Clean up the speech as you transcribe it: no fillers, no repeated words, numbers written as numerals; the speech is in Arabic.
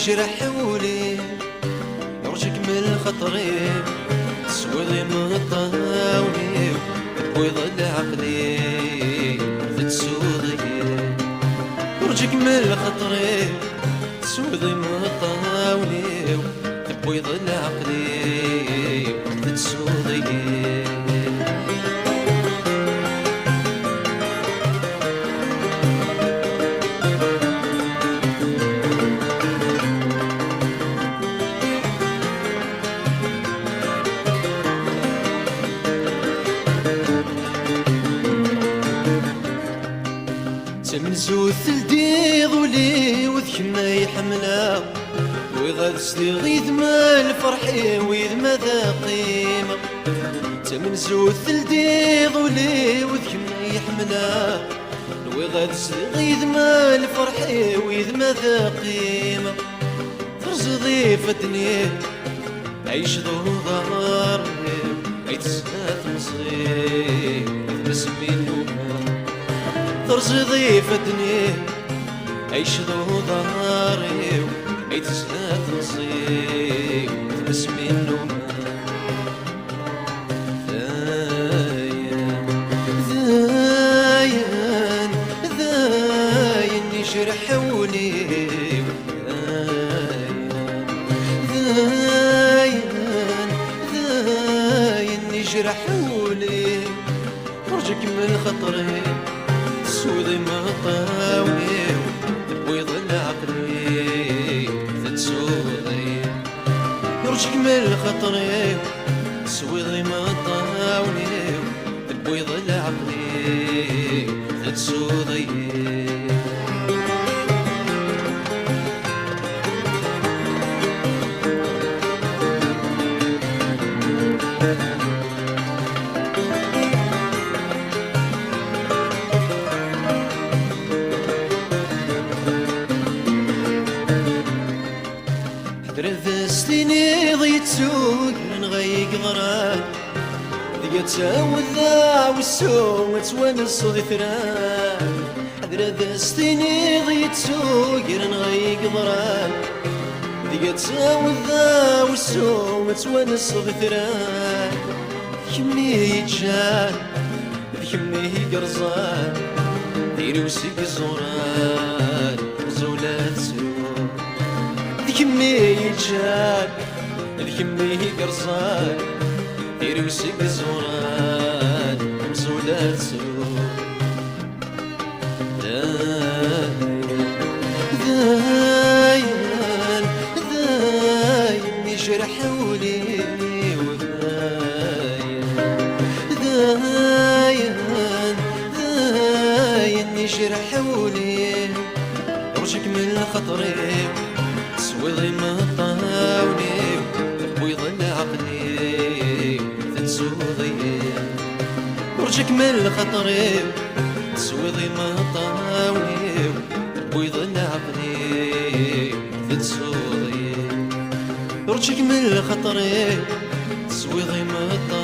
يجرح ولي يرجك من خطري تسويضي من طاولي ويضل عقلي تتسوضي يرجك من خطري تسويضي من طاولي ويضل عقلي تتسوضي من زوث الديض ولي وذكنا يحملا ويغاد صديغ ما الفرحي ويذ ما ذا قيمة من زوث الديض ولي وذكنا يحملا ويغاد صديغ ما الفرحي ويذ ما ذا قيمة فرز ضيفتني عيش ذو ضهر عيتسات مصير مسمين طرز ضيفتني عيش ذو ظهري عيد سنة نصيب تمسمي النوم ذاين يجرح ولي ذاين يجرح ولي فرجك من خطري سودي ما طاولي ويضل عقلي تتسوضي يرجك من خطري سودي ما طاولي ويضل عقلي تتسوضي درذستيني ضيت سوق نغيق غران ذقت وذا والسوق تونس ضي ثران درذستيني ضيت سوق نغيق غران ذقت وذا والسوق تونس ضي ثران ذكمني يتجان ذكمني قرزان ديري وسيق زوران زولات سوق ذكمني يتجان ذكمني قرصان ديري وسيق زوران مزولات سوق ذاين يجرح ولي ذاين يجرح ولي يرجك من خطري سويضي ما طاولي ويضل عقلي تتسوضي يرجك من خطري سويضي ما طاولي ويضل عقلي تتسوضي يرجك من خطري سويضي ما طاولي